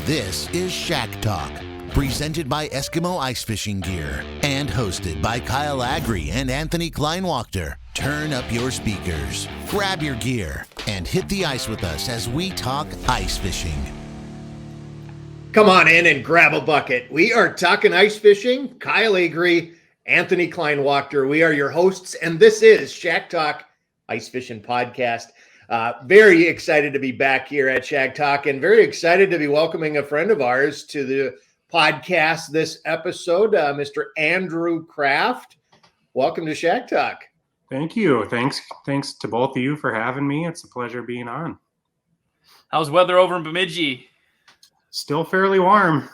This is Shack Talk, presented by Eskimo Ice Fishing Gear and hosted by Kyle Agre and Anthony Kleinwachter. Turn up your speakers, grab your gear, and hit the ice with us as we talk ice fishing. Come on in and grab a bucket. We are talking ice fishing. Kyle Agre, Anthony Kleinwachter. We are your hosts, and this is Shack Talk Ice Fishing Podcast. Very excited to be back here at Shack Talk, and very excited to be welcoming a friend of ours to the podcast this episode, Mr. Andrew Kraft. Welcome to Shack Talk. Thank you. Thanks to both of you for having me. It's a pleasure being on. How's weather over in Bemidji? Still fairly warm.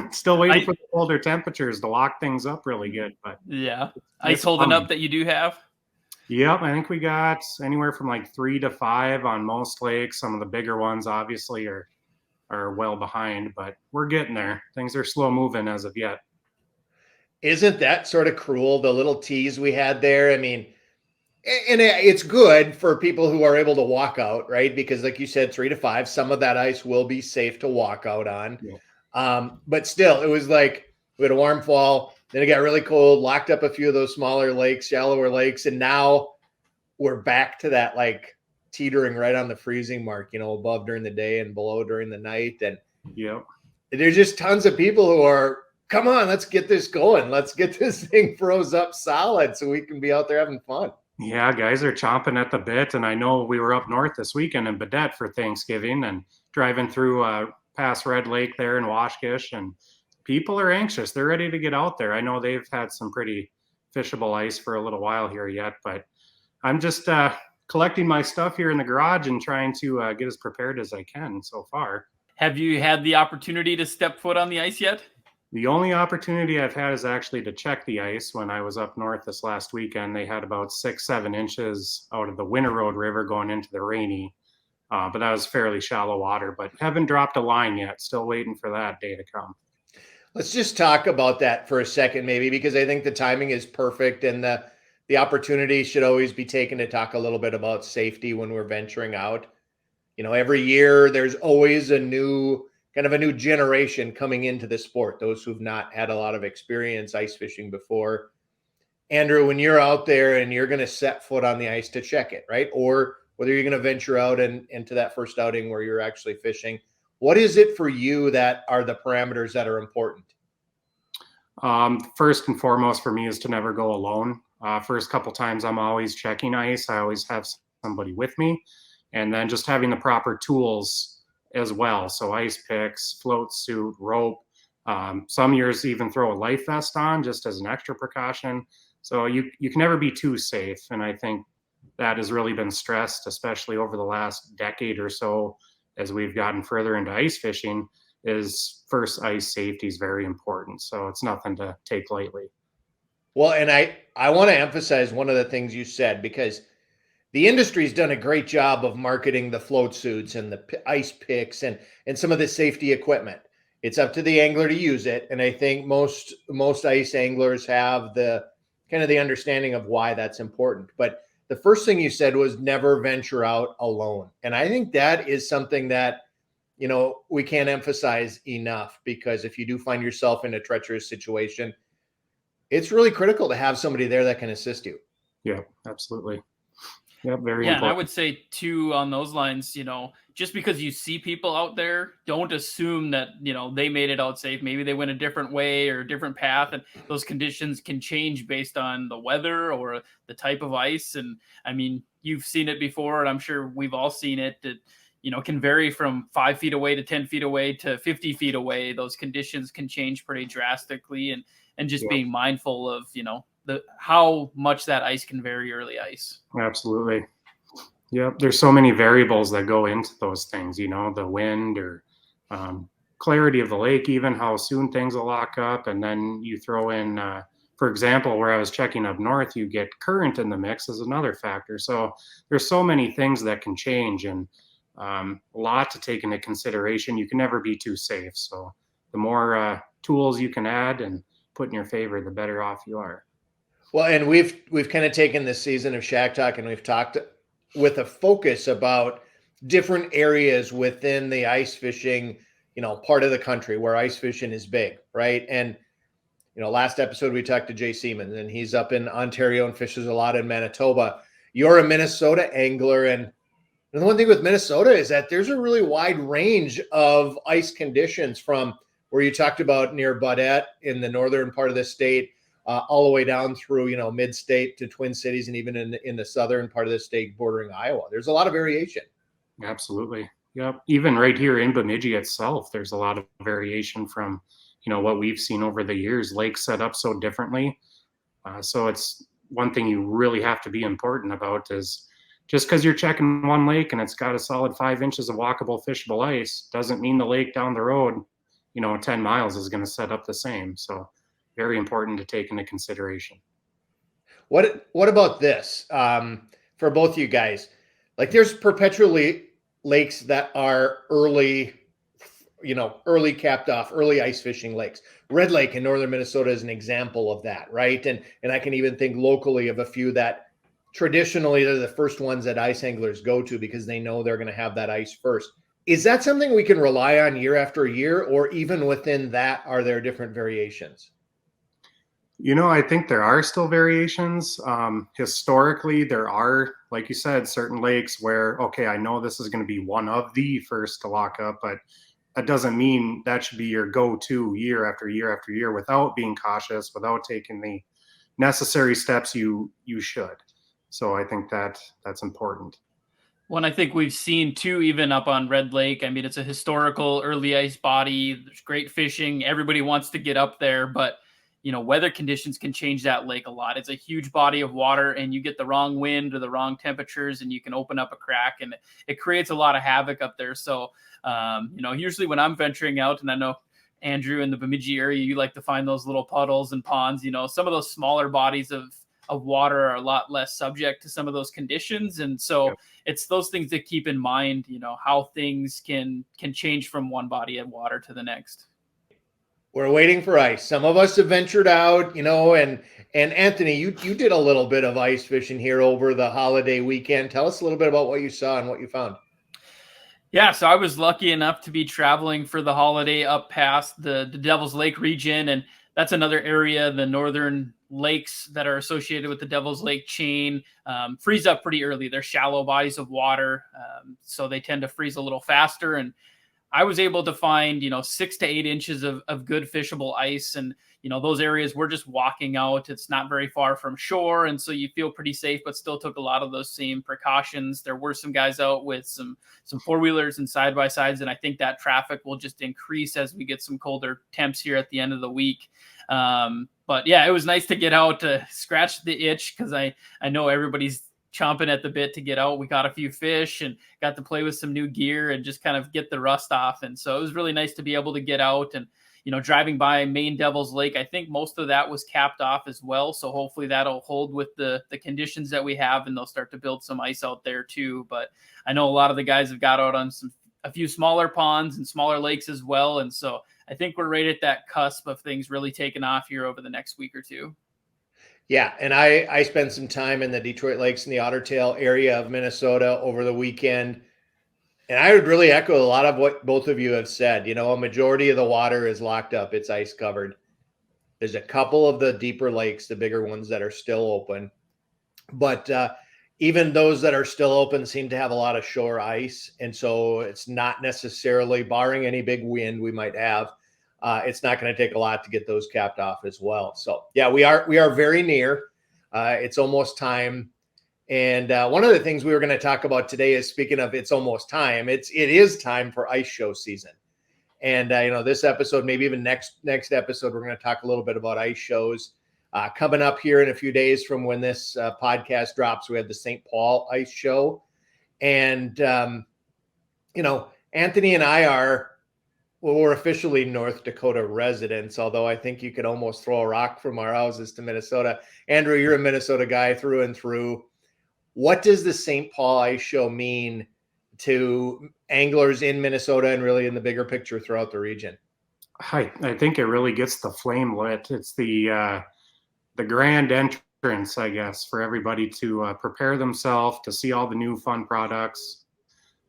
Still waiting for the colder temperatures to lock things up really good. But yeah, ice holding up that you do have? Yep, I think we got anywhere from like 3 to 5 on most lakes. Some of the bigger ones obviously are well behind, but we're getting there. Things are slow moving as of yet. Isn't that sort of cruel, the little tease we had there? I mean, and it's good for people who are able to walk out, right? Because like you said, 3 to 5, some of that ice will be safe to walk out on. Yeah. But still, it was like we had a warm fall, then it got really cold, locked up a few of those smaller lakes, shallower lakes, and now we're back to that like teetering right on the freezing mark, you know, above during the day and below during the night. And there's just tons of people who are, come on, let's get this going. Let's get this thing froze up solid so we can be out there having fun. Yeah, guys are chomping at the bit. And I know we were up north this weekend in Badette for Thanksgiving and driving through past Red Lake there in Washkish, and people are anxious. They're ready to get out there. I know they've had some pretty fishable ice for a little while here yet, but I'm just collecting my stuff here in the garage and trying to get as prepared as I can so far. Have you had the opportunity to step foot on the ice yet? The only opportunity I've had is actually to check the ice. When I was up north this last weekend, they had about 6-7 inches out of the Winter Road River going into the Rainy. But that was fairly shallow water, but haven't dropped a line yet. Still waiting for that day to come. Let's just talk about that for a second, maybe, because I think the timing is perfect and the opportunity should always be taken to talk a little bit about safety when we're venturing out. You know, every year there's always a new generation coming into the sport, those who've not had a lot of experience ice fishing before. Andrew, when you're out there and you're going to set foot on the ice to check it, right? Or whether you're going to venture out and into that first outing where you're actually fishing, what is it for you that are the parameters that are important? First and foremost for me is to never go alone. First couple times I'm always checking ice. I always have somebody with me, and then just having the proper tools as well. So ice picks, float suit, rope. Some years even throw a life vest on just as an extra precaution. So you can never be too safe. And I think that has really been stressed, especially over the last decade or so as we've gotten further into ice fishing, is first ice safety is very important. So it's nothing to take lightly. Well, and I want to emphasize one of the things you said, because the industry's done a great job of marketing the float suits and the ice picks and some of the safety equipment. It's up to the angler to use it. And I think most ice anglers have the kind of the understanding of why that's important. But the first thing you said was never venture out alone. And I think that is something that, you know, we can't emphasize enough, because if you do find yourself in a treacherous situation, it's really critical to have somebody there that can assist you. Yeah, absolutely. Yeah, very important. And I would say too, on those lines, you know, just because you see people out there, don't assume that, you know, they made it out safe. Maybe they went a different way or a different path, and those conditions can change based on the weather or the type of ice. And I mean, you've seen it before, and I'm sure we've all seen it. That, you know, can vary from 5 feet away to 10 feet away to 50 feet away. Those conditions can change pretty drastically, and just being mindful of, you know, how much that ice can vary early ice. Absolutely. Yep. There's so many variables that go into those things, you know, the wind or clarity of the lake, even how soon things will lock up. And then you throw in, for example, where I was checking up north, you get current in the mix as another factor. So there's so many things that can change, and a lot to take into consideration. You can never be too safe. So the more tools you can add and put in your favor, the better off you are. Well, and we've kind of taken this season of Shack Talk, and we've talked with a focus about different areas within the ice fishing part of the country where ice fishing is big, right? And last episode we talked to Jay Seaman, and he's up in Ontario and fishes a lot in Manitoba. You're a Minnesota angler, and the one thing with Minnesota is that there's a really wide range of ice conditions, from where you talked about near Baudette in the northern part of the state, all the way down through, mid-state to Twin Cities, and even in the southern part of the state bordering Iowa. There's a lot of variation. Absolutely. Yep. Even right here in Bemidji itself, there's a lot of variation from, what we've seen over the years. Lakes set up so differently. So it's one thing you really have to be important about is just because you're checking one lake and it's got a solid 5 inches of walkable, fishable ice doesn't mean the lake down the road, 10 miles is going to set up the same. So very important to take into consideration. What about this for both you guys? Like, there's perpetually lakes that are early capped off, early ice fishing lakes. Red Lake in northern Minnesota is an example of that, right? And I can even think locally of a few that traditionally they're the first ones that ice anglers go to because they know they're going to have that ice first. Is that something we can rely on year after year, or even within that, are there different variations? I think there are still variations. Historically, there are, like you said, certain lakes where, okay, I know this is going to be one of the first to lock up, but that doesn't mean that should be your go-to year after year after year without being cautious, without taking the necessary steps you should. So I think that's important. One I think we've seen too, even up on Red Lake. I mean, it's a historical early ice body. There's great fishing. Everybody wants to get up there, but weather conditions can change that lake a lot. It's a huge body of water, and you get the wrong wind or the wrong temperatures, and you can open up a crack, and it creates a lot of havoc up there. So, usually when I'm venturing out, and I know Andrew, in the Bemidji area, you like to find those little puddles and ponds. Some of those smaller bodies of water are a lot less subject to some of those conditions. And so It's those things to keep in mind, how things can change from one body of water to the next. We're waiting for ice. Some of us have ventured out, and Anthony, you did a little bit of ice fishing here over the holiday weekend. Tell us a little bit about what you saw and what you found. Yeah, so I was lucky enough to be traveling for the holiday up past the Devil's Lake region, and that's another area, the northern lakes that are associated with the Devil's Lake chain freeze up pretty early. They're shallow bodies of water, so they tend to freeze a little faster. And I was able to find, 6 to 8 inches of good fishable ice. And, those areas we're just walking out. It's not very far from shore. And so you feel pretty safe, but still took a lot of those same precautions. There were some guys out with some four-wheelers and side-by-sides. And I think that traffic will just increase as we get some colder temps here at the end of the week. But yeah, it was nice to get out to scratch the itch, because I know everybody's chomping at the bit to get out. We caught a few fish and got to play with some new gear and just kind of get the rust off. And so it was really nice to be able to get out and, driving by main Devil's Lake. I think most of that was capped off as well. So hopefully that'll hold with the conditions that we have, and they'll start to build some ice out there too. But I know a lot of the guys have got out on a few smaller ponds and smaller lakes as well. And so I think we're right at that cusp of things really taking off here over the next week or two. Yeah, and I spent some time in the Detroit Lakes and the Otter Tail area of Minnesota over the weekend, and I would really echo a lot of what both of you have said. A majority of the water is locked up. It's ice covered. There's a couple of the deeper lakes, the bigger ones, that are still open, but even those that are still open seem to have a lot of shore ice, and so it's not necessarily, barring any big wind we might have, it's not going to take a lot to get those capped off as well. So yeah, we are very near. It's almost time. And one of the things we were going to talk about today is, speaking of it's almost time, it is time for ice show season. And this episode, maybe even next episode, we're going to talk a little bit about ice shows coming up here in a few days from when this podcast drops. We have the St. Paul Ice Show, and Anthony and I we're officially North Dakota residents, although I think you could almost throw a rock from our houses to Minnesota. Andrew, you're a Minnesota guy through and through. What does the St. Paul Ice Show mean to anglers in Minnesota and really in the bigger picture throughout the region? I think it really gets the flame lit. It's the grand entrance, I guess, for everybody to prepare themselves to see all the new fun products.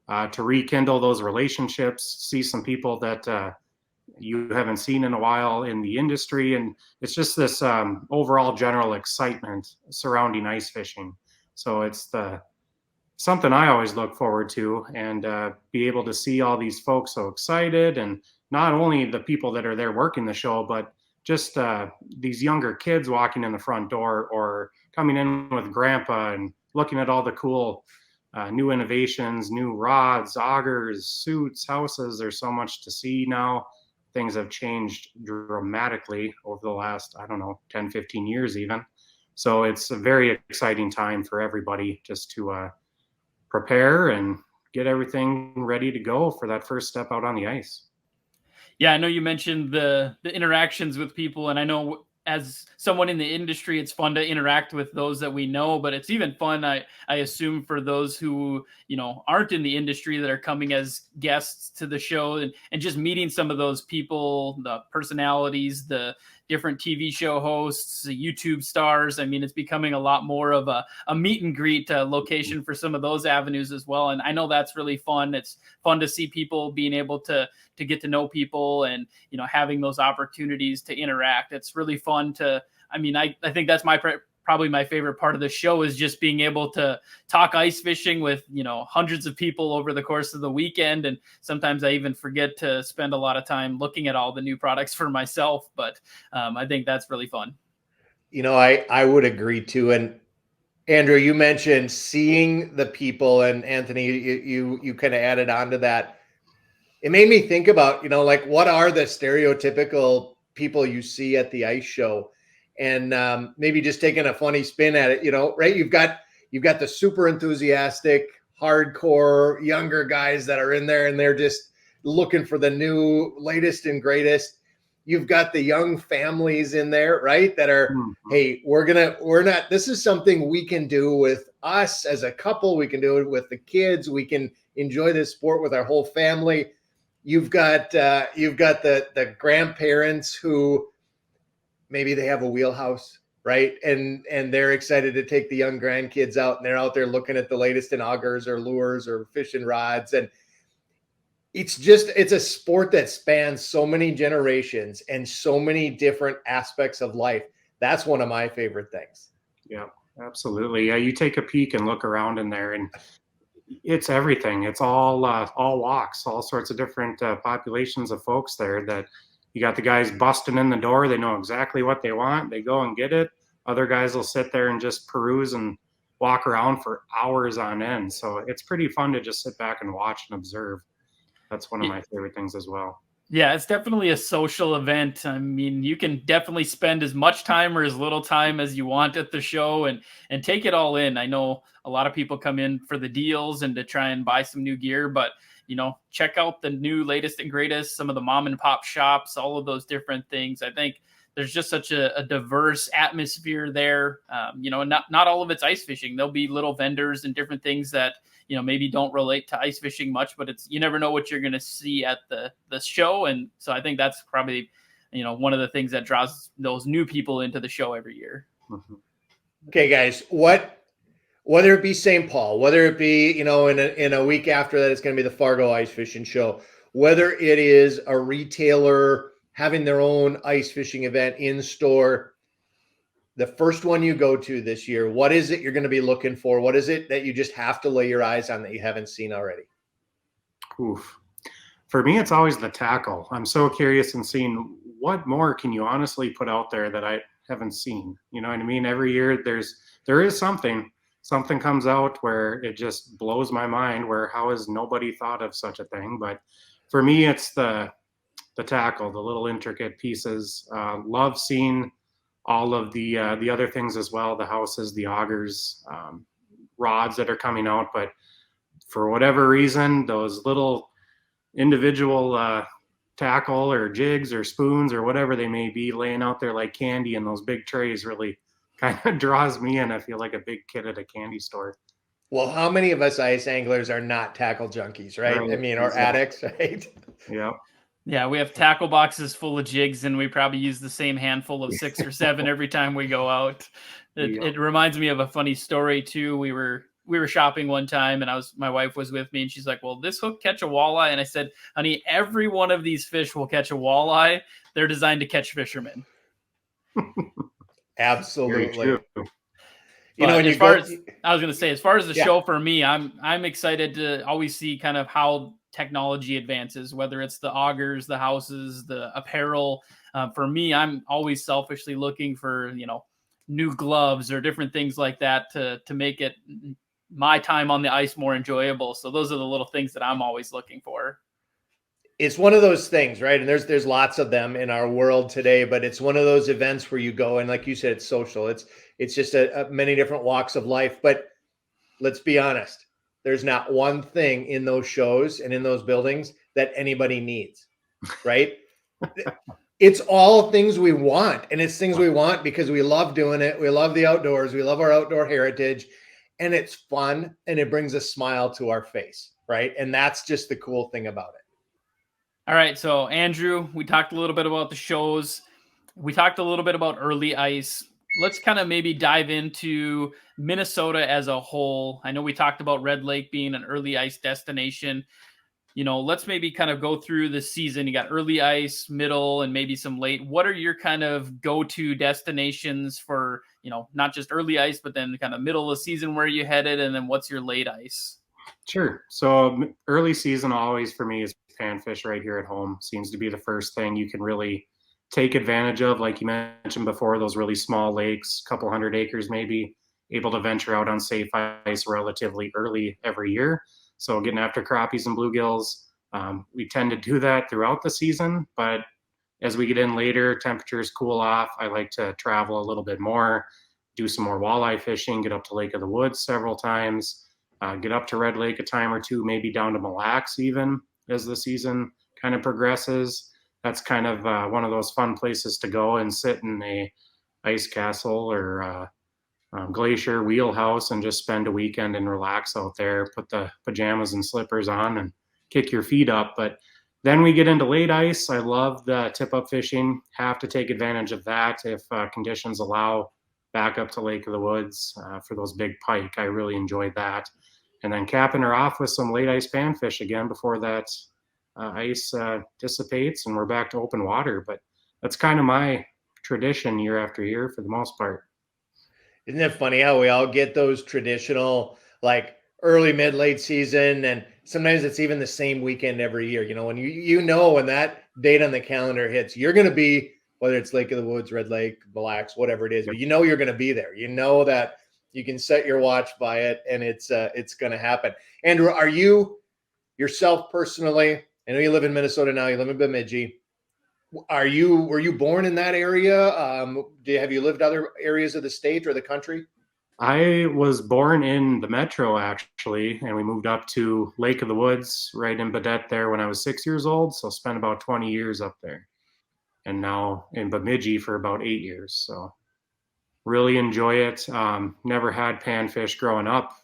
to rekindle those relationships, see some people that you haven't seen in a while in the industry. And it's just this overall general excitement surrounding ice fishing. So it's something I always look forward to, and be able to see all these folks so excited, and not only the people that are there working the show, but just these younger kids walking in the front door or coming in with grandpa and looking at all the cool new innovations, new rods, augers, suits, houses. There's so much to see now. Things have changed dramatically over the last, 10, 15 years even. So it's a very exciting time for everybody just to prepare and get everything ready to go for that first step out on the ice. Yeah, I know you mentioned the interactions with people, and I know as someone in the industry, it's fun to interact with those that we know, but it's even fun, I assume, for those who, aren't in the industry that are coming as guests to the show, and just meeting some of those people, the personalities, the different TV show hosts, the YouTube stars. I mean, it's becoming a lot more of a meet and greet location for some of those avenues as well. And I know that's really fun. It's fun to see people being able to get to know people, and, having those opportunities to interact. It's really fun I think that's probably my favorite part of the show, is just being able to talk ice fishing with, hundreds of people over the course of the weekend. And sometimes I even forget to spend a lot of time looking at all the new products for myself. But I think that's really fun. I would agree too. And Andrew, you mentioned seeing the people, and Anthony, you kind of added on to that. It made me think about, what are the stereotypical people you see at the ice show? And maybe just taking a funny spin at it, right? You've got the super enthusiastic, hardcore younger guys that are in there, and they're just looking for the new, latest and greatest. You've got the young families in there, right? That are, hey, this is something we can do with us as a couple. We can do it with the kids. We can enjoy this sport with our whole family. You've got the grandparents who maybe they have a wheelhouse, right? And they're excited to take the young grandkids out, and they're out there looking at the latest in augers or lures or fishing rods. And it's a sport that spans so many generations and so many different aspects of life. That's one of my favorite things. Yeah, absolutely. Yeah, you take a peek and look around in there, and it's everything. It's all walks, all sorts of different populations of folks there. That you got the guys busting in the door. They know exactly what they want. They go and get it. Other guys will sit there and just peruse and walk around for hours on end. So it's pretty fun to just sit back and watch and observe. That's one of my favorite things as well. Yeah, it's definitely a social event. I mean, you can definitely spend as much time or as little time as you want at the show, and take it all in. I know a lot of people come in for the deals and to try and buy some new gear, but check out the new latest and greatest, some of the mom and pop shops, all of those different things. I think there's just such a diverse atmosphere there. Not all of it's ice fishing. There'll be little vendors and different things that, maybe don't relate to ice fishing much, but you never know what you're going to see at the show. And so I think that's probably, one of the things that draws those new people into the show every year. Mm-hmm. Okay, guys, whether it be St. Paul, whether it be, in a week after that, it's going to be the Fargo Ice Fishing Show, whether it is a retailer having their own ice fishing event in store, the first one you go to this year, what is it you're going to be looking for? What is it that you just have to lay your eyes on that you haven't seen already? Oof. For me, it's always the tackle. I'm so curious in seeing what more can you honestly put out there that I haven't seen. You know what I mean? Every year there is something comes out where it just blows my mind, where how has nobody thought of such a thing? But for me, it's the tackle, the little intricate pieces. Love seeing all of the other things as well, the houses, the augers, rods that are coming out. But for whatever reason, those little individual tackle or jigs or spoons or whatever they may be laying out there like candy in those big trays really kind of draws me in. I feel like a big kid at a candy store. Well, how many of us ice anglers are not tackle junkies, right? I mean, or addicts, right? Yeah. Yeah, we have tackle boxes full of jigs, and we probably use the same handful of 6 or 7 every time we go out. It reminds me of a funny story too. We were we were shopping one time and my wife was with me and she's like, "Will this hook catch a walleye?" And I said, "Honey, every one of these fish will catch a walleye. They're designed to catch fishermen." Absolutely. Very true. You know, But when as you far go, as I was going to say, as far as the Yeah. show for me, I'm excited to always see kind of how technology advances, whether it's the augers, the houses, the apparel. For me, I'm always selfishly looking for new gloves or different things like that to make it my time on the ice more enjoyable. So those are the little things that I'm always looking for. it's one of those things, right? And there's lots of them in our world today, but it's one of those events where you go and, like you said, it's social. It's just a many different walks of life. But let's be honest, there's not one thing in those shows and in those buildings that anybody needs, right? It's all things we want, and it's things we want because we love doing it. We love the outdoors. We love our outdoor heritage, and it's fun, and it brings a smile to our face, right? And that's just the cool thing about it. All right, so Andrew, we talked a little bit about the shows. We talked a little bit about early ice. Let's kind of maybe dive into Minnesota as a whole. I know we talked about Red Lake being an early ice destination. Let's maybe kind of go through the season. You got early ice, middle, and maybe some late. What are your kind of go-to destinations for, not just early ice, but then kind of middle of the season where you headed, and then what's your late ice? Sure. So early season always for me is panfish right here at home. Seems to be the first thing you can really take advantage of. Like you mentioned before, those really small lakes, a couple 100 acres maybe, able to venture out on safe ice relatively early every year. So getting after crappies and bluegills, we tend to do that throughout the season. But as we get in later, temperatures cool off. I like to travel a little bit more, do some more walleye fishing, get up to Lake of the Woods several times. Get up to Red Lake a time or two, maybe down to Mille Lacs even as the season kind of progresses. That's kind of one of those fun places to go and sit in a ice castle or glacier wheelhouse and just spend a weekend and relax out there, put the pajamas and slippers on and kick your feet up. But then we get into late ice. I love the tip-up fishing. Have to take advantage of that if conditions allow, back up to Lake of the Woods for those big pike. I really enjoyed that. And then capping her off with some late ice panfish again before that ice dissipates and we're back to open water. But that's kind of my tradition year after year for the most part. Isn't it funny how we all get those traditional, like early, mid, late season, and sometimes it's even the same weekend every year. When when that date on the calendar hits, you're going to be, whether it's Lake of the Woods, Red Lake, Mille Lacs, whatever it is, but you're going to be there. You know that you can set your watch by it, and it's going to happen. Andrew, are you yourself personally? I know you live in Minnesota now. You live in Bemidji. Were you born in that area? Have you lived other areas of the state or the country? I was born in the metro actually, and we moved up to Lake of the Woods right in Baudette there when I was 6 years old. So spent about 20 years up there, and now in Bemidji for about 8 years. So really enjoy it. Never had panfish growing up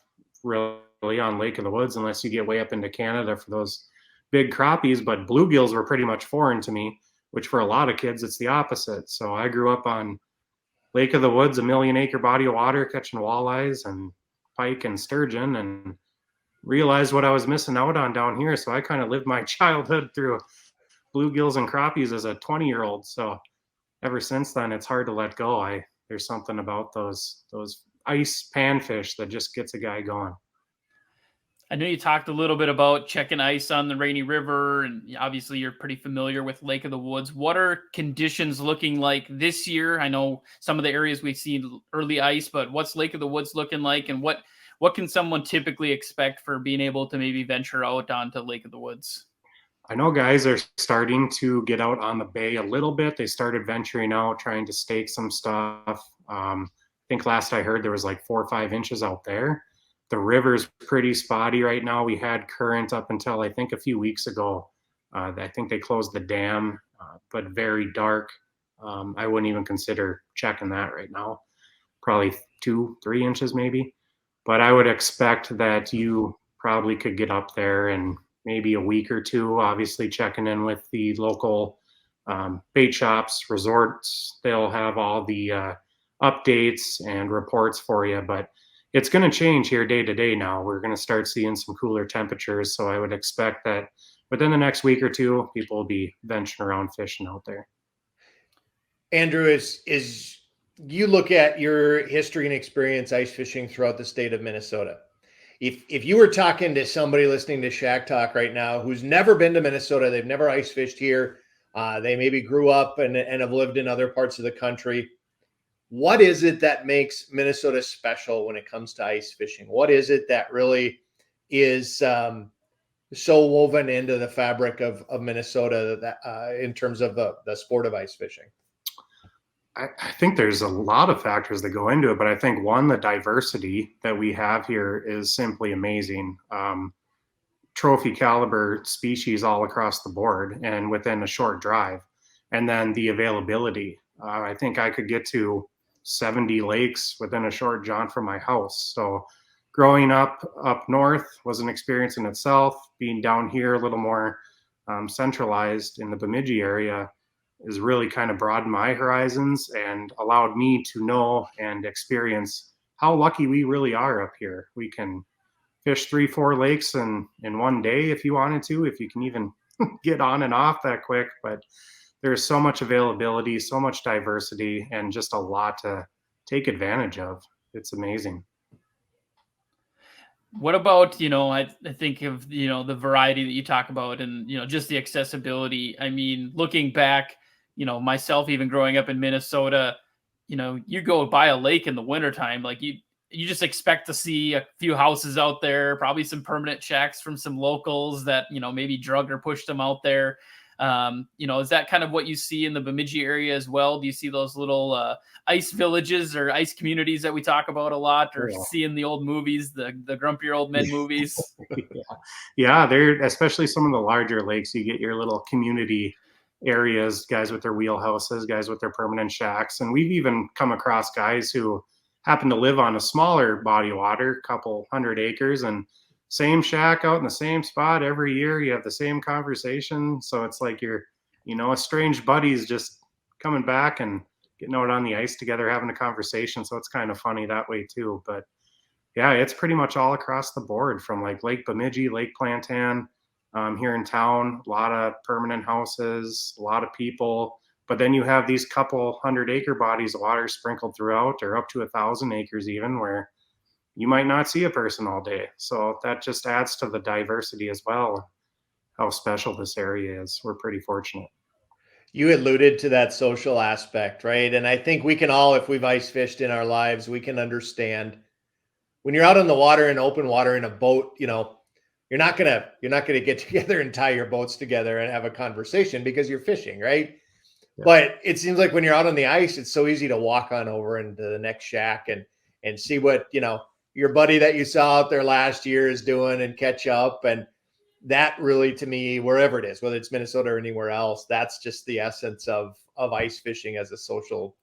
really on Lake of the Woods unless you get way up into Canada for those big crappies, but bluegills were pretty much foreign to me, which for a lot of kids, it's the opposite. So I grew up on Lake of the Woods, a 1,000,000-acre body of water, catching walleyes and pike and sturgeon, and realized what I was missing out on down here. So I kind of lived my childhood through bluegills and crappies as a 20-year-old. So ever since then, it's hard to let go. There's something about those ice panfish that just gets a guy going. I know you talked a little bit about checking ice on the Rainy River, and obviously you're pretty familiar with Lake of the Woods. What are conditions looking like this year? I know some of the areas we've seen early ice, but what's Lake of the Woods looking like, and what can someone typically expect for being able to maybe venture out onto Lake of the Woods? I know guys are starting to get out on the bay a little bit. They started venturing out, trying to stake some stuff. I think last I heard there was like 4 or 5 inches out there. The river's pretty spotty right now. We had current up until I think a few weeks ago. I think they closed the dam, but very dark. I wouldn't even consider checking that right now. Probably 2, 3 inches maybe. But I would expect that you probably could get up there in maybe a week or two, obviously checking in with the local bait shops, resorts. They'll have all the updates and reports for you. But it's going to change here day to day now. We're going to start seeing some cooler temperatures. So I would expect that within the next week or two, people will be venturing around fishing out there. Andrew, is you look at your history and experience ice fishing throughout the state of Minnesota. If you were talking to somebody listening to Shack Talk right now who's never been to Minnesota, they've never ice fished here, they maybe grew up and have lived in other parts of the country. What is it that makes Minnesota special when it comes to ice fishing? What is it that really is so woven into the fabric of Minnesota that in terms of the sport of ice fishing? I think there's a lot of factors that go into it, but I think one, the diversity that we have here is simply amazing. Trophy caliber species all across the board and within a short drive. And then the availability. I think I could get to 70 lakes within a short jaunt from my house. So growing up north was an experience in itself. Being down here a little more centralized in the Bemidji area is really kind of broadened my horizons and allowed me to know and experience how lucky we really are up here. We can fish 3-4 lakes in one day if you wanted to, if you can even get on and off that quick. But there's so much availability, so much diversity, and just a lot to take advantage of. It's amazing. What about, I think of, the variety that you talk about and, just the accessibility. I mean, looking back, myself, even growing up in Minnesota, you go by a lake in the wintertime, like you just expect to see a few houses out there, probably some permanent shacks from some locals that, maybe drug or pushed them out there. Is that kind of what you see in the Bemidji area as well? Do you see those little ice villages or ice communities that we talk about a lot, or see in the old movies, the grumpier old men movies? Yeah, they're, especially some of the larger lakes, you get your little community areas, guys with their wheelhouses, guys with their permanent shacks. And we've even come across guys who happen to live on a smaller body of water, a couple 100 acres, and same shack out in the same spot every year. You have the same conversation. So it's like you're, estranged buddies just coming back and getting out on the ice together, having a conversation. So it's kind of funny that way too. But yeah, it's pretty much all across the board, from like Lake Bemidji, Lake Plantan, here in town, a lot of permanent houses, a lot of people. But then you have these couple 100-acre bodies of water sprinkled throughout, or up to 1,000 acres even, where you might not see a person all day. So that just adds to the diversity as well, how special this area is. We're pretty fortunate. You alluded to that social aspect, right? And I think we can all, if we've ice fished in our lives, we can understand when you're out on the water in open water in a boat, you're not gonna get together and tie your boats together and have a conversation because you're fishing, right? Yeah. But it seems like when you're out on the ice, it's so easy to walk on over into the next shack and see what, your buddy that you saw out there last year is doing and catch up. And that really, to me, wherever it is, whether it's Minnesota or anywhere else, that's just the essence of ice fishing as a social,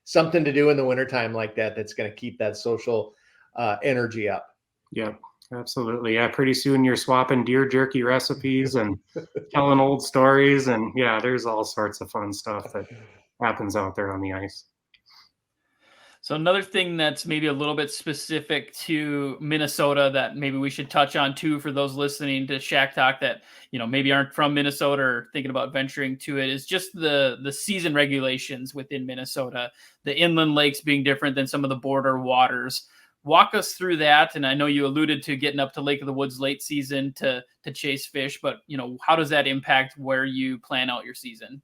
something to do in the wintertime like that, that's going to keep that social energy up. Yep, absolutely. Yeah, pretty soon you're swapping deer jerky recipes and telling old stories. And yeah, there's all sorts of fun stuff that happens out there on the ice. So another thing that's maybe a little bit specific to Minnesota that maybe we should touch on too, for those listening to Shack Talk that, maybe aren't from Minnesota or thinking about venturing to it, is just the season regulations within Minnesota, the inland lakes being different than some of the border waters. Walk us through that. And I know you alluded to getting up to Lake of the Woods late season to chase fish, but how does that impact where you plan out your season?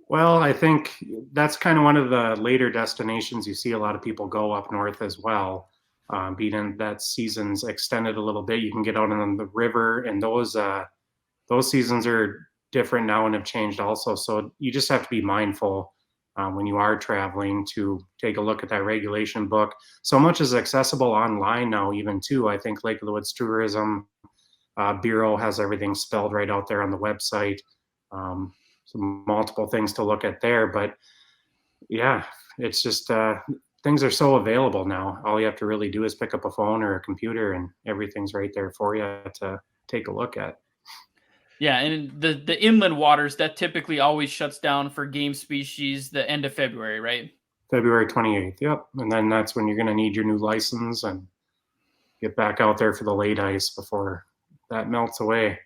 Well, I think that's kind of one of the later destinations you see a lot of people go up north as well. Being that season's extended a little bit, you can get out on the river, and those seasons are different now and have changed also. So you just have to be mindful when you are traveling to take a look at that regulation book. So much is accessible online now, even too. I think Lake of the Woods Tourism Bureau has everything spelled right out there on the website. Some multiple things to look at there, but yeah, it's just things are so available now. All you have to really do is pick up a phone or a computer, and everything's right there for you to take a look at. Yeah, and the inland waters, that typically always shuts down for game species the end of February, right? February 28th. Yep. And then that's when you're going to need your new license and get back out there for the late ice before that melts away.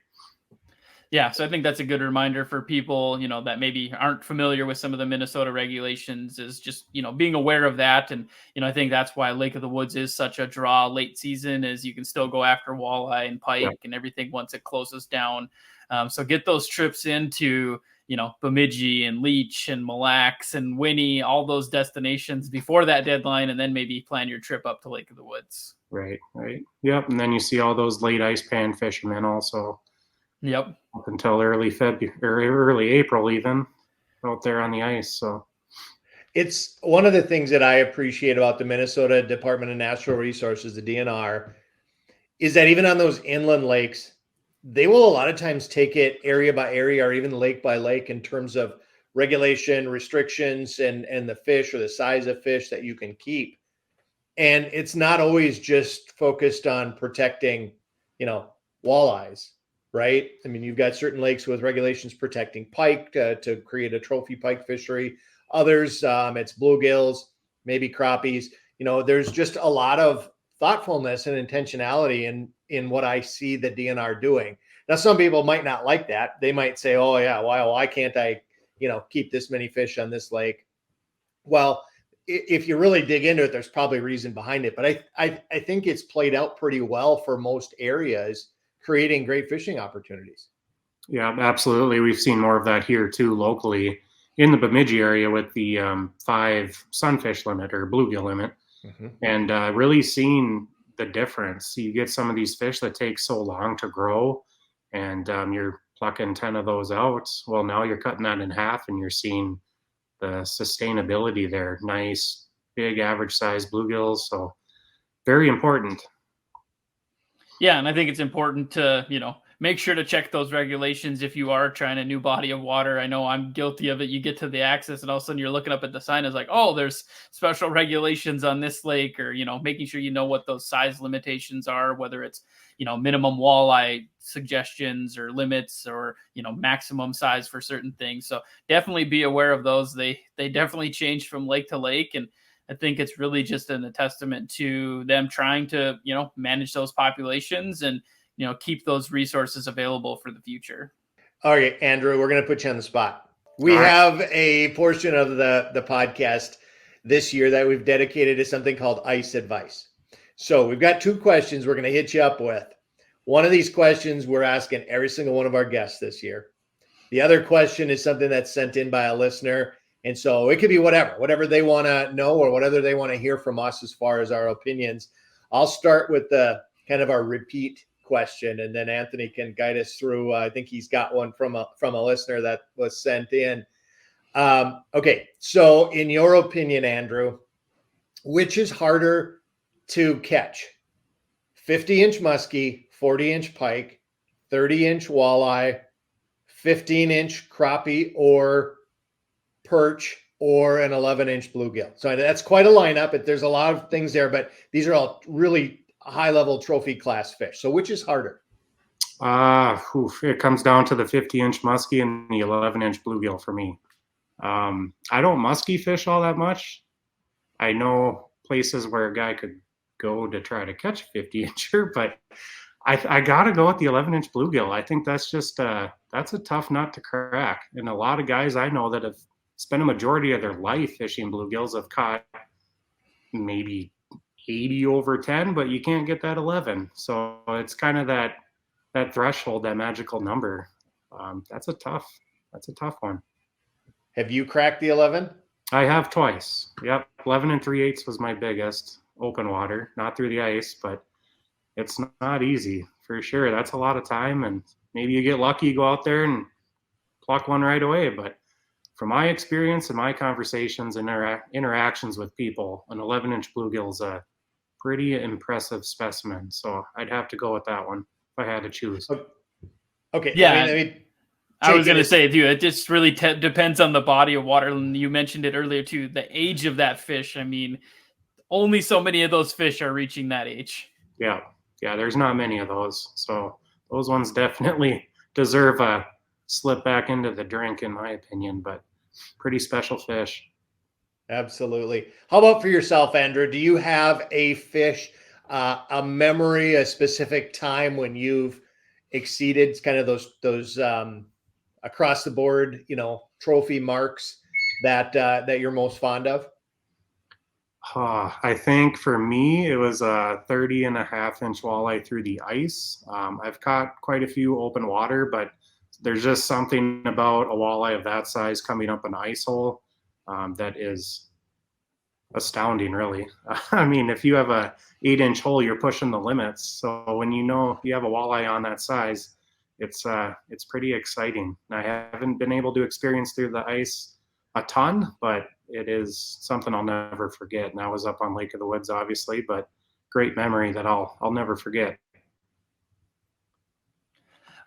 Yeah, so I think that's a good reminder for people, that maybe aren't familiar with some of the Minnesota regulations, is just, being aware of that. And, I think that's why Lake of the Woods is such a draw late season, is you can still go after walleye and pike and everything once it closes down. So get those trips into, Bemidji and Leech and Mille Lacs and Winnie, all those destinations before that deadline, and then maybe plan your trip up to Lake of the Woods. Right. Yep. And then you see all those late ice pan fishermen also. Yep. Up until early February, early April, even out there on the ice. So it's one of the things that I appreciate about the Minnesota Department of Natural Resources, the DNR, is that even on those inland lakes, they will a lot of times take it area by area or even lake by lake in terms of regulation, restrictions, and the fish or the size of fish that you can keep. And it's not always just focused on protecting, walleyes, right? I mean, you've got certain lakes with regulations protecting pike to create a trophy pike fishery. Others, it's bluegills, maybe crappies. There's just a lot of thoughtfulness and intentionality in what I see the DNR doing. Now, some people might not like that. They might say, "Oh yeah, why can't I, keep this many fish on this lake?" Well, if you really dig into it, there's probably reason behind it. But I think it's played out pretty well for most areas, creating great fishing opportunities. Yeah, absolutely. We've seen more of that here too, locally in the Bemidji area with the 5 sunfish limit or bluegill limit, and really seeing the difference. You get some of these fish that take so long to grow, and you're plucking 10 of those out. Well, now you're cutting that in half, and you're seeing the sustainability there. Nice, big, average size bluegills. So very important. Yeah, and I think it's important to, make sure to check those regulations if you are trying a new body of water. I know I'm guilty of it. You get to the access and all of a sudden you're looking up at the sign. It's like, oh, there's special regulations on this lake, or, making sure you know what those size limitations are, whether it's, minimum walleye suggestions or limits, or, maximum size for certain things. So definitely be aware of those. They definitely change from lake to lake. And I think it's really just a testament to them trying to, manage those populations and, keep those resources available for the future. All right, Andrew, we're going to put you on the spot. We have a portion of the podcast this year that we've dedicated to something called Ice Advice. So we've got 2 questions we're going to hit you up with. One of these questions we're asking every single one of our guests this year. The other question is something that's sent in by a listener. And so it could be whatever they want to know or whatever they want to hear from us as far as our opinions. I'll start with the kind of our repeat question, and then Anthony can guide us through. I think he's got one from a listener that was sent in. Okay, so in your opinion, Andrew, which is harder to catch? 50-inch muskie, 40-inch pike, 30-inch walleye, 15-inch crappie or perch, or an 11-inch bluegill. So that's quite a lineup. There's a lot of things there, but these are all really high-level trophy class fish. So which is harder? It comes down to the 50-inch muskie and the 11-inch bluegill for me. I don't muskie fish all that much. I know places where a guy could go to try to catch a 50-incher, but I got to go with the 11-inch bluegill. I think that's just that's a tough nut to crack. And a lot of guys I know that have spent a majority of their life fishing bluegills have caught maybe 80 over 10, but you can't get that 11. So it's kind of that threshold, that magical number. That's a tough one. Have you cracked the 11? I have twice. Yep. 11 3/8 was my biggest open water, not through the ice, but it's not easy for sure. That's a lot of time, and maybe you get lucky, you go out there and pluck one right away. But from my experience and my conversations and interactions with people, an 11-inch bluegill is a pretty impressive specimen. So I'd have to go with that one if I had to choose. Okay. Yeah. I was going to say, too, it just really depends on the body of water. And you mentioned it earlier, too, the age of that fish. I mean, only so many of those fish are reaching that age. Yeah. Yeah, there's not many of those. So those ones definitely deserve a slip back into the drink, in my opinion, but pretty special fish. Absolutely. How about for yourself, Andrew? Do you have a fish, a memory, a specific time when you've exceeded kind of those across the board, trophy marks that you're most fond of? I think for me, it was a 30.5 inch walleye through the ice. I've caught quite a few open water, but there's just something about a walleye of that size coming up an ice hole that is astounding, really. I mean, if you have a 8-inch hole, you're pushing the limits. So when you know you have a walleye on that size, it's pretty exciting. I haven't been able to experience through the ice a ton, but it is something I'll never forget. And I was up on Lake of the Woods, obviously, but great memory that I'll never forget.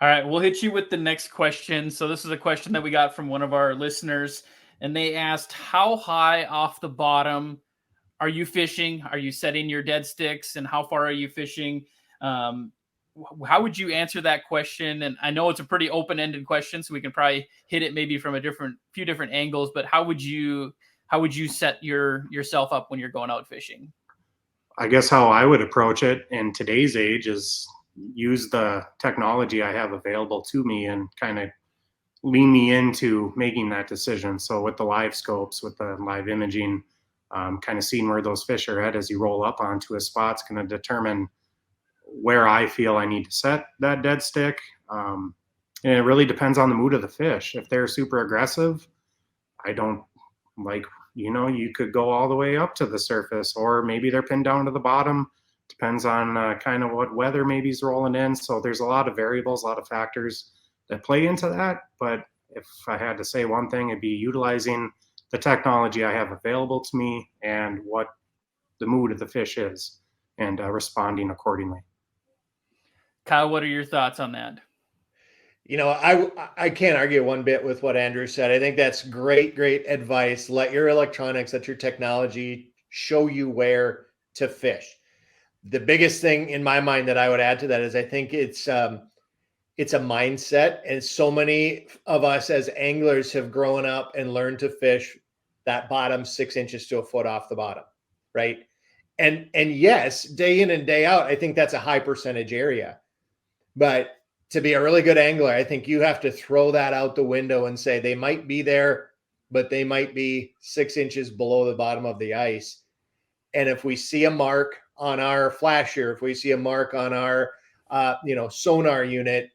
All right, we'll hit you with the next question. So this is a question that we got from one of our listeners, and they asked, how high off the bottom are you fishing? Are you setting your dead sticks, and how far are you fishing? How would you answer that question? And I know it's a pretty open-ended question, so we can probably hit it maybe from a few different angles, but how would you set yourself up when you're going out fishing? I guess how I would approach it in today's age is use the technology I have available to me and kind of lean me into making that decision. So with the live scopes, with the live imaging, kind of seeing where those fish are at as you roll up onto a spot's going to determine where I feel I need to set that dead stick. And it really depends on the mood of the fish. If they're super aggressive, I don't like, you could go all the way up to the surface, or maybe they're pinned down to the bottom. Depends on kind of what weather maybe is rolling in. So there's a lot of variables, a lot of factors that play into that. But if I had to say one thing, it'd be utilizing the technology I have available to me and what the mood of the fish is, and responding accordingly. Kyle, what are your thoughts on that? I can't argue one bit with what Andrew said. I think that's great advice. Let your electronics, let your technology show you where to fish. The biggest thing in my mind that I would add to that is I think it's a mindset, and so many of us as anglers have grown up and learned to fish that bottom 6 inches to a foot off the bottom, right? And yes, day in and day out, I think that's a high percentage area. But to be a really good angler, I think you have to throw that out the window and say they might be there, but they might be 6 inches below the bottom of the ice. And if we see a mark on our flasher, if we see a mark on our sonar unit,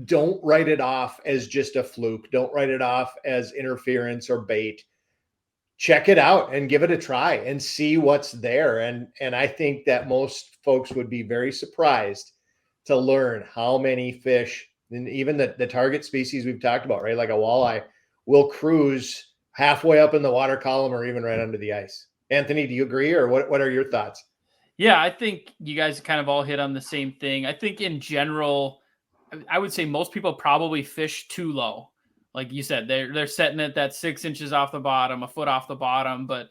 don't write it off as just a fluke. Don't write it off as interference or bait. Check it out and give it a try and see what's there. And I think that most folks would be very surprised to learn how many fish, and even the target species we've talked about, right? Like a walleye will cruise halfway up in the water column or even right under the ice. Anthony, do you agree, or what are your thoughts? Yeah, I think you guys kind of all hit on the same thing. I think in general, I would say most people probably fish too low. Like you said, they're setting it that 6 inches off the bottom, a foot off the bottom. But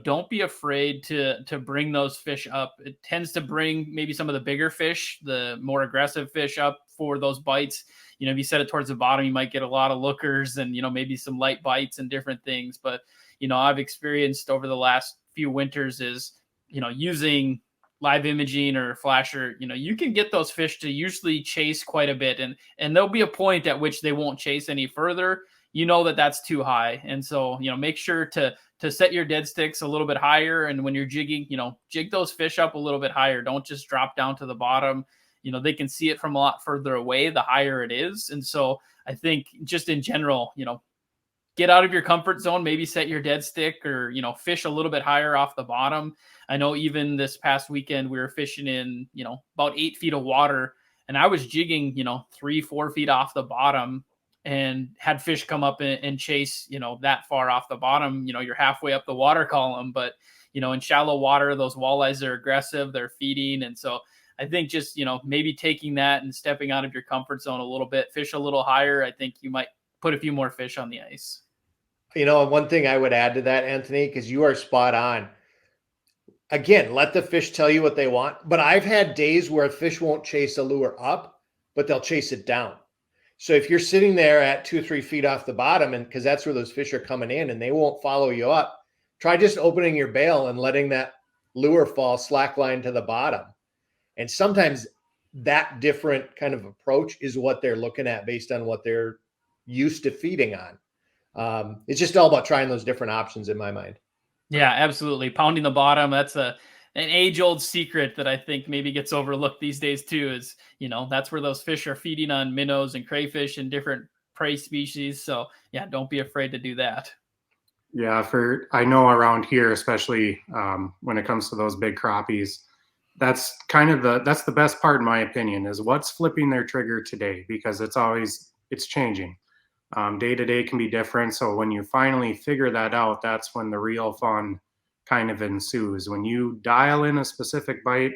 don't be afraid to bring those fish up. It tends to bring maybe some of the bigger fish, the more aggressive fish, up for those bites. If you set it towards the bottom, you might get a lot of lookers and maybe some light bites and different things. But I've experienced over the last few winters is using live imaging or flasher, you can get those fish to usually chase quite a bit, and there'll be a point at which they won't chase any further. That's too high. And so, make sure to set your dead sticks a little bit higher. And when you're jigging, jig those fish up a little bit higher. Don't just drop down to the bottom. They can see it from a lot further away, the higher it is. And so I think just in general, get out of your comfort zone, maybe set your dead stick or, fish a little bit higher off the bottom. I know even this past weekend we were fishing in, about 8 feet of water, and I was jigging, 3-4 feet off the bottom and had fish come up and chase, that far off the bottom. You're halfway up the water column, but, in shallow water, those walleyes are aggressive, they're feeding. And so I think just, maybe taking that and stepping out of your comfort zone a little bit, fish a little higher, I think you might put a few more fish on the ice. One thing I would add to that, Anthony, because you are spot on. Again, let the fish tell you what they want. But I've had days where fish won't chase a lure up, but they'll chase it down. So if you're sitting there at 2 or 3 feet off the bottom, and because that's where those fish are coming in and they won't follow you up, try just opening your bail and letting that lure fall slack line to the bottom. And sometimes that different kind of approach is what they're looking at based on what they're used to feeding on. It's just all about trying those different options in my mind. Yeah, absolutely. Pounding the bottom. That's an age-old secret that I think maybe gets overlooked these days too, is, that's where those fish are feeding on minnows and crayfish and different prey species. So yeah, don't be afraid to do that. Yeah, I know around here, especially when it comes to those big crappies, that's the best part, in my opinion, is what's flipping their trigger today, because it's changing. Day to day can be different. So when you finally figure that out, that's when the real fun kind of ensues. When you dial in a specific bite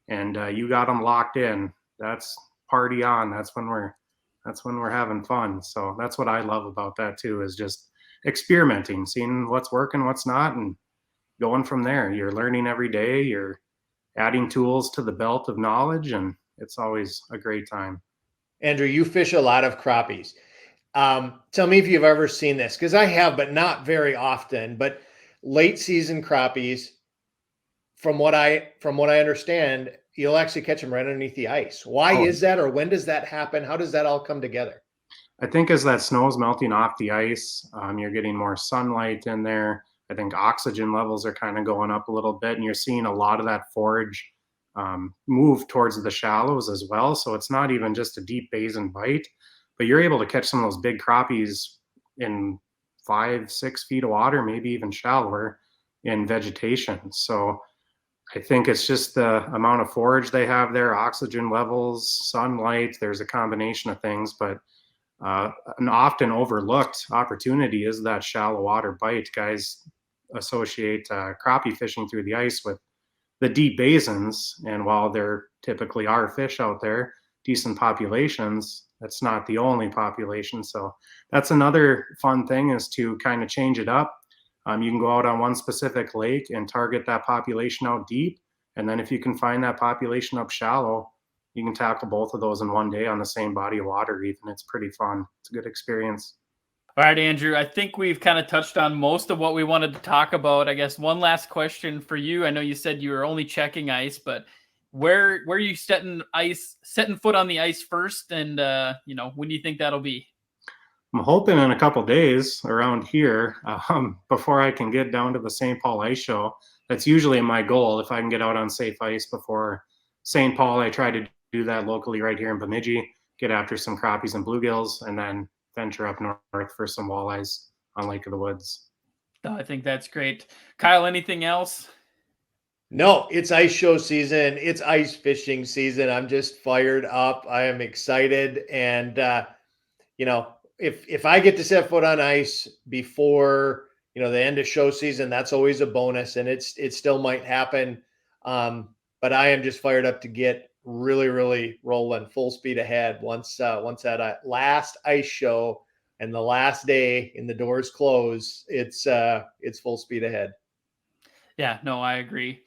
and you got them locked in, that's party on. That's when we're having fun. So that's what I love about that too, is just experimenting, seeing what's working, what's not, and going from there. You're learning every day. You're adding tools to the belt of knowledge, and it's always a great time. Andrew, you fish a lot of crappies. Tell me if you've ever seen this, because I have, but not very often. But late season crappies, from what I understand, you'll actually catch them right underneath the ice. Why is that, or when does that happen? How does that all come together? I think as that snow is melting off the ice, you're getting more sunlight in there. I think oxygen levels are kind of going up a little bit, and you're seeing a lot of that forage move towards the shallows as well. So it's not even just a deep basin bite, but you're able to catch some of those big crappies in 5-6 feet of water, maybe even shallower in vegetation. So I think it's just the amount of forage they have there, oxygen levels, sunlight. There's a combination of things, but an often overlooked opportunity is that shallow water bite. Guys associate crappie fishing through the ice with the deep basins, and while there typically are fish out there, decent populations, that's not the only population. So that's another fun thing, is to kind of change it up. You can go out on one specific lake and target that population out deep, and then if you can find that population up shallow, you can tackle both of those in one day on the same body of water even. It's pretty fun. It's a good experience. All right, Andrew, I think we've kind of touched on most of what we wanted to talk about. I guess one last question for you. I know you said you were only checking ice, but where are you setting foot on the ice first? And, when do you think that'll be? I'm hoping in a couple days around here, before I can get down to the St. Paul Ice Show. That's usually my goal. If I can get out on safe ice before St. Paul, I try to do that locally right here in Bemidji, get after some crappies and bluegills, and then venture up north for some walleyes on Lake of the Woods. Oh, I think that's great. Kyle, anything else? No, it's ice show season. It's ice fishing season. I'm just fired up. I am excited. And, if I get to set foot on ice before, the end of show season, that's always a bonus, and it still might happen. But I am just fired up to get really, really rolling full speed ahead once that last ice show and the last day and the doors close, it's full speed ahead. Yeah, no, I agree.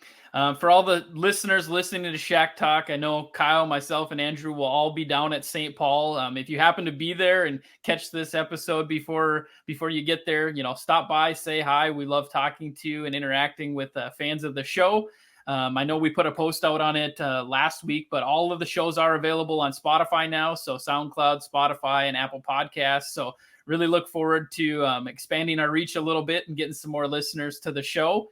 For all the listeners listening to Shack Talk, I know Kyle, myself, and Andrew will all be down at St. Paul. If you happen to be there and catch this episode before you get there, stop by, say hi. We love talking to you and interacting with fans of the show. I know we put a post out on it last week, but all of the shows are available on Spotify now. So SoundCloud, Spotify, and Apple Podcasts. So really look forward to expanding our reach a little bit and getting some more listeners to the show.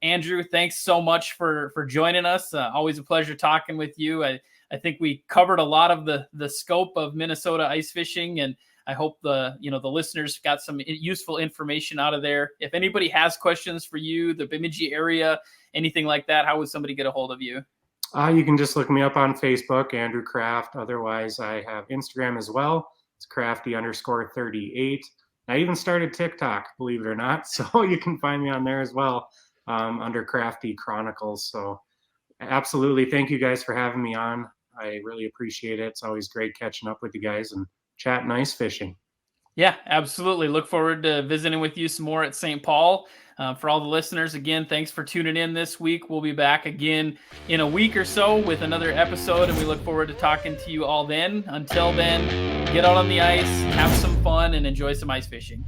Andrew, thanks so much for joining us. Always a pleasure talking with you. I think we covered a lot of the scope of Minnesota ice fishing, and I hope the listeners got some useful information out of there. If anybody has questions for you, the Bemidji area, anything like that, how would somebody get a hold of you? You can just look me up on Facebook, Andrew Kraft. Otherwise, I have Instagram as well. It's crafty_38. I even started TikTok, believe it or not. So you can find me on there as well, under Crafty Chronicles. So absolutely. Thank you guys for having me on. I really appreciate it. It's always great catching up with you guys and chatting ice fishing. Yeah, absolutely. Look forward to visiting with you some more at St. Paul. For all the listeners, again, thanks for tuning in this week. We'll be back again in a week or so with another episode, and we look forward to talking to you all then. Until then, get out on the ice, have some fun, and enjoy some ice fishing.